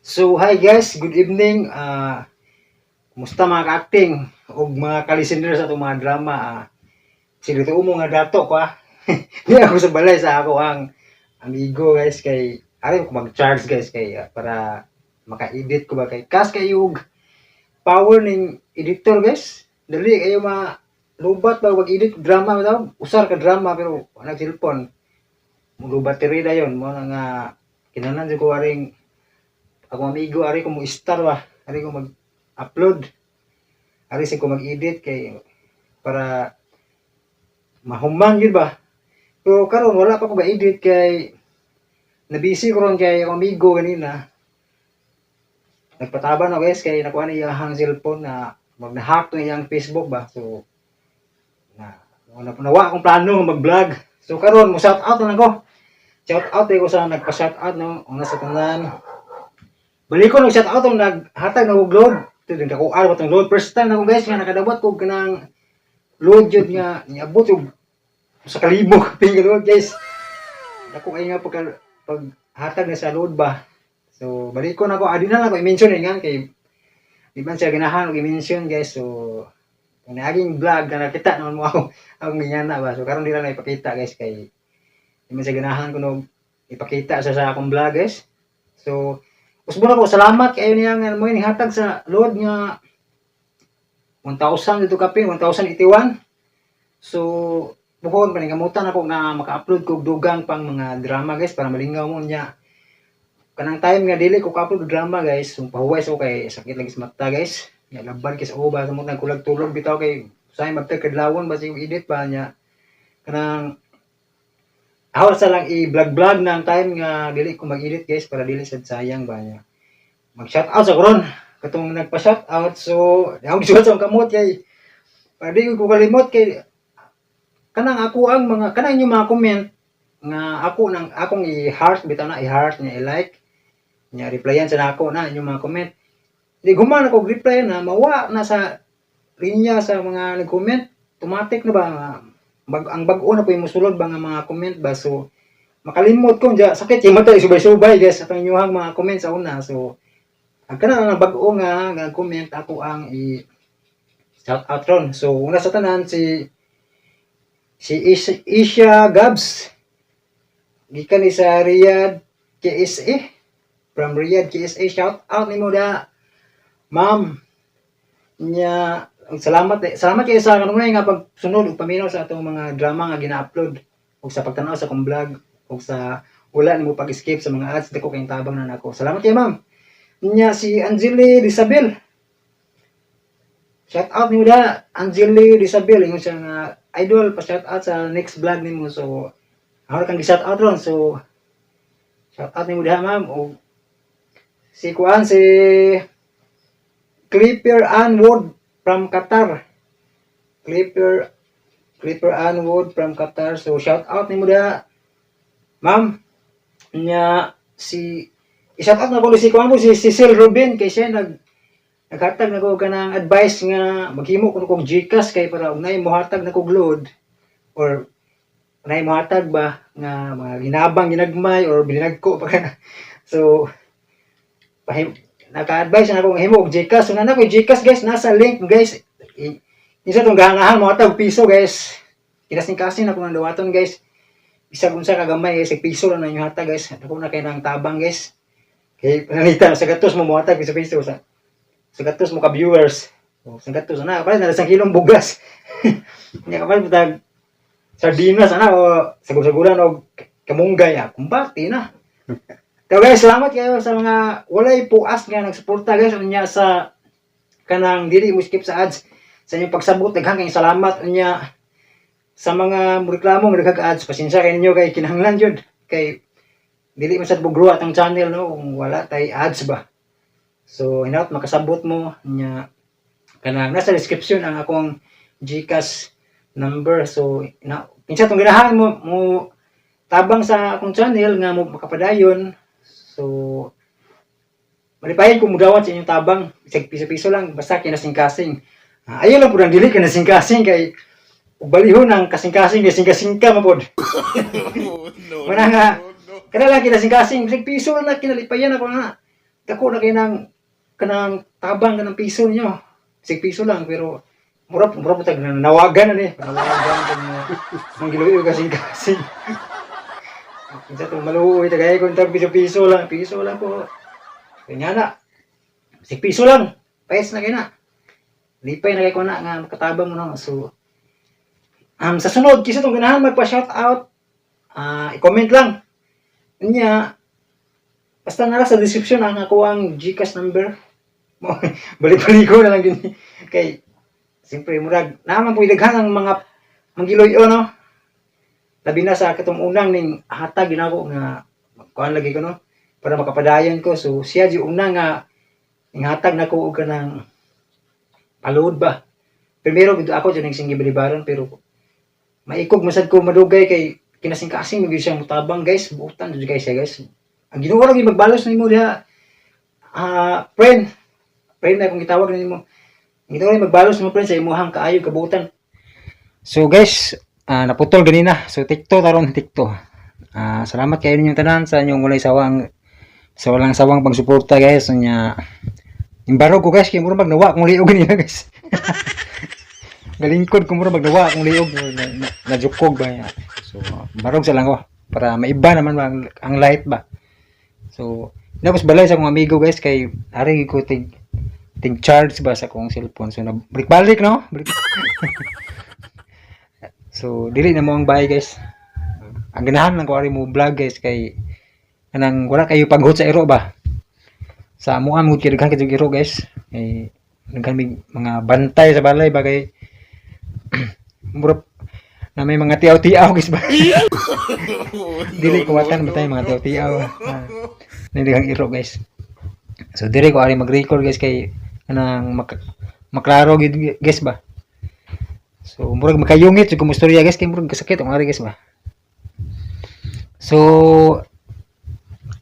So, hi guys, good evening. Kumusta mga ka-acting o mga ka-listener sa itong mga drama? Kasi dito mo nga dato ko Hindi ako sa balay sa ako ang amigo guys kay ari ko mag-charge guys kay para maka-edit ko ba kay kas kayo power ning editor guys. Dali kayo lubat ba mag-edit drama daw. Usar ka drama pero wala cellphone. Mulo battery dayon mo nga kinahanglan ko aring ako amigo ari ko mo star ba. Ari ko mag-upload. Ari ko mag-edit kay para mahuman yun ba. Pero karon wala pa ko ba-edit kay na-busy ko ron kay ako amigo kanina. Nagpataban ako guys kay nakuha niya ang cellphone na mag-hack to iyang Facebook ba. So nawa akong plano mag-vlog. So karon mo shout out na ko. Shout out ko sa nagpa-shout out no una sa tanan. Balik ko nag-shout out naghatag na og load. Ito din ako araw tong load first time na ko guys nga nakadabot ko kanang load jud nga niabot yung sa kalibog tinggal load guys. Ako ay nga pag hatag na sa load ba. So balik ko na ko adi na lang ko i-mention nga kay di man siya ganahan og i-mention guys. So kung naging vlog na nakita naman mo ako ang ngana ba. So karon di lang na ipakita guys kay di man siya ganahan ko no ipakita sa akong vlog guys. So usbo na ko salamat kayo niya nga mo ini hatag sa load nga 1,000 dito kapin 1,081. So bukod paningkamutan ako na maka-upload ko dugang pang mga drama guys para malingaw mo niya. Kanang time nga dili ko ka-upload drama guys. So pahuway so kay sakit lagi sa mata guys. Ya laban kay sa uba sa mga kulag-tulog bitaw kay say magtagkadlawon ba yung edit pa niya. Kanang awa sa lang i-vlog ng time nga dili ko mag-edit guys para dili sad sayang ba niya. Mag-shout out sa karon katong nagpa-shout out so ako gisuot sa kamot kay para di ko kalimot kay kanang ako ang mga kanang inyong mga comment nga akong i-heart bitaw na i-heart niya i-like niya replyan sa nako na inyong mga comment. Di guman ako reply na mawa na sa linya sa mga nag-comment automatic na ba ang bag-o na po yung musulod ba nga mga comment ba so makalimot ko diya sakit yung mata subay-subay guys atong inyong mga comment sa una. So ang kanang bag-o nga comment ako ang i shout out ron. So una sa tanan si Isha Gabs gikan ni sa Riyadh KSA from Riyadh KSA shout out nimo da ma'am nya salamat kayo sa kanunay nga pagsunod ug paminaw sa atong mga drama nga gina-upload ug sa pagtanaw sa akong vlog ug sa wala nimo pag-skip sa mga ads dako kay tabang na nako. Salamat kay ma'am. Nya si Angeli Isabel shout out nimo da Angeli Isabel ingon siya nga idol pa shout out sa next vlog nimo. So ako kang gi-shout out ron. So shout out nimo diha ma'am o si kuan si Clipper Ann Wood from Qatar. Clipper Ann Wood from Qatar. So shout out nimo diha ma'am. Nya i-shout out na ko si kuan mo si Cecil Ruben kay siya naghatag na ko kanang advice nga maghimo ko kog GCash kay para unay mo hatag na kog load or unay mo hatag ba nga mga hinabang ginagmay or bilinagko pa kana. So naka-advise na ako nga himo og GCash. So na ko GCash guys nasa link guys. Isa tong gahangahan mo hatag piso guys. Kinasing-kasing na ko nang dawaton guys. Bisag unsa ka gamay guys piso lang na inyo hatag guys. Ako na kay nang tabang guys. Kay panalita sa gatos mo hatag piso sa gatos mo ka viewers. Sa gatos na kapal na 1 kilong bugas. Nya kapal butag sardinas ana o sagusagulan og kamunggay kumbati na. So guys, salamat kayo sa mga walay puas nga nagsuporta guys unya sa kanang dili mo skip sa ads sa inyong pagsabot daghang kayong salamat unya sa mga reklamo nga ads pasensya kay ninyo kay kinahanglan jud kay dili man sad bugro atang channel no kung wala tay ads ba. So hinaut makasabot mo nya kanang nasa description ang akong GCash number. So kinsa tong ganahan mo tabang sa akong channel nga mo makapadayon. So malipayon ko mudawat sa inyong tabang isang piso-piso lang basta kinasing-kasing. Ayaw lang po nang dili kinasing-kasing kay balihon ang kasing-kasing kasing-kasing ka mapod. Mana nga kada lang kinasing-kasing isang piso lang kinalipayan ako na dako na kay nang kanang tabang kanang piso niyo. 6 piso lang pero mura po tag nawagan na ni. Nawagan kag manggiluyo kasing. Kinsa tong maluoy tagay kun tag piso lang po. Kanya na. 6 piso lang. Pais na kay na. Lipay na kay ko na nga makatabang mo no. So sa sunod kisa tong ganahan magpa-shout out, i-comment lang. Nya basta nara sa description ang ako ang GCash number. Balik-balik ko na lang gini. Kay siyempre murag naman po daghan ang mga manggiloy no. Labi na sa katong unang ning hatag ginako nga kuan lagi ko no para makapadayon ko. So siya di una nga ning hatag nako og kanang palud ba. Primero gid ako dyan ning balibaran pero maikog masad ko madugay kay kinasing-kasing gyud siya mutabang guys. Buutan jud guys siya guys. Ang Ginoo ra gyud magbalos nimo diha. Friend na kung gitawag nimo. Ang Ginoo ra magbalos mo friend sa imong kaayo kabutan. So guys, naputol ganina. So TikTok taron TikTok. Salamat kayo ninyong tanan sa inyong walang sawang pagsuporta guys. Nya imbaro ko guys kay mura magnawa kung liog ganina guys. Galingkod ko mura magnawa kung liog na jukog ba. So barog sa lang ko para maiba naman ang light ba. So tapos balay sa akong amigo guys kay ari ko tig charge ba sa akong cellphone. So balik no? So dili na mo ang bahay guys. Ang ganahan lang ko ari mo vlog guys kay kanang wala kayo paghut sa iro ba. Sa amuan mo kay daghan kay iro guys. Eh daghan mga bantay sa balay ba kay mura na may mga tiaw-tiaw guys ba. Dili ko watan batay mga tiaw-tiaw. Daghang iro guys. So dire ko ari mag-record guys kay kanang maklaro gid guys ba. So murag makayungit jud ko istorya guys kay murag kasakit ang ari guys ba. So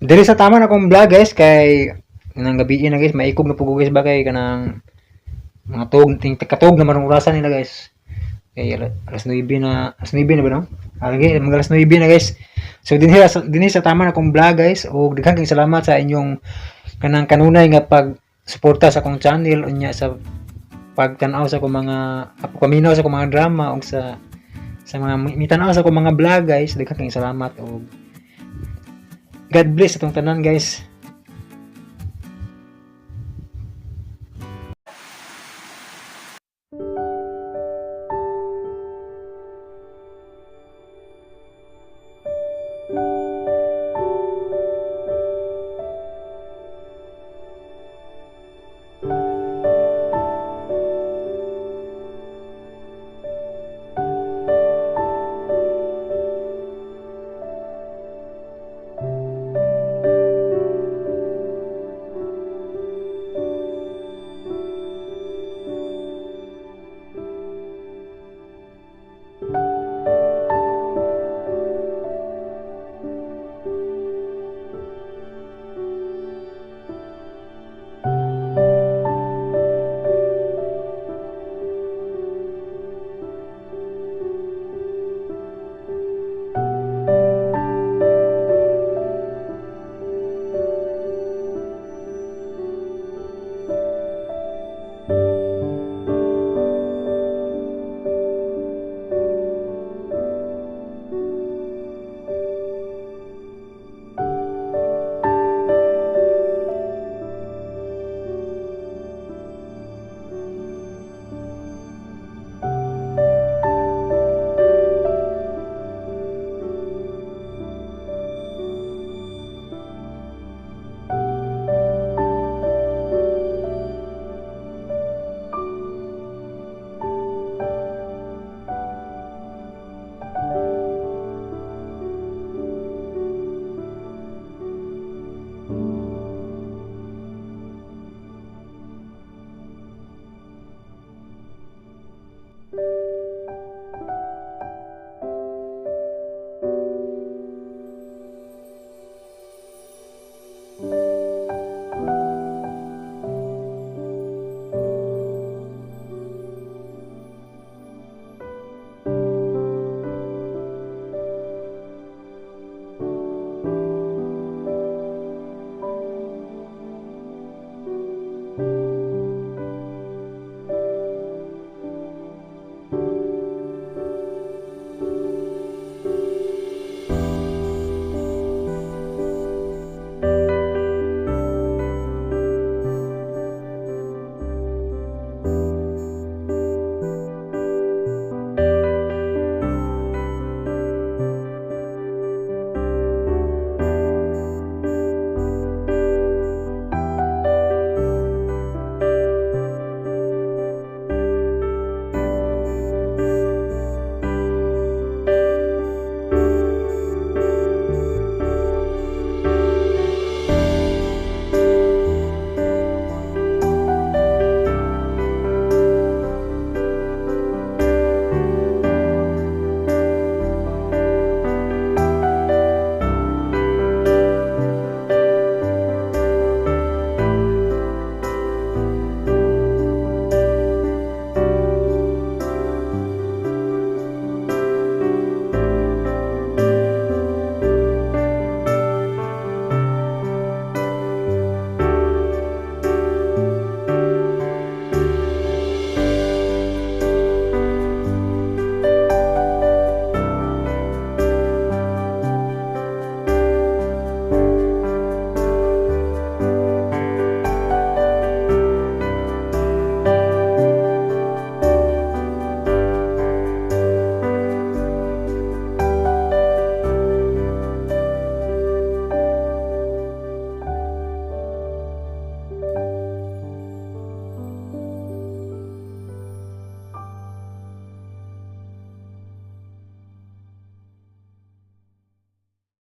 diri sa tama na akong vlog guys kay nang gabi na guys maikog na pugo guys ba kay kanang mga katog na marong orasan nila guys. Kay alas 9 na ba no? Alagi mga alas 9 na guys. So dinhi sa tama na akong vlog guys ug daghang kayong salamat sa inyong kanang kanunay nga pag suporta sa akong channel unya sa pagtan-aw sa akong mga paminaw sa akong mga drama ug sa mga mitanaw sa akong mga vlog guys. Daghang kayong salamat ug God bless atong tanan guys.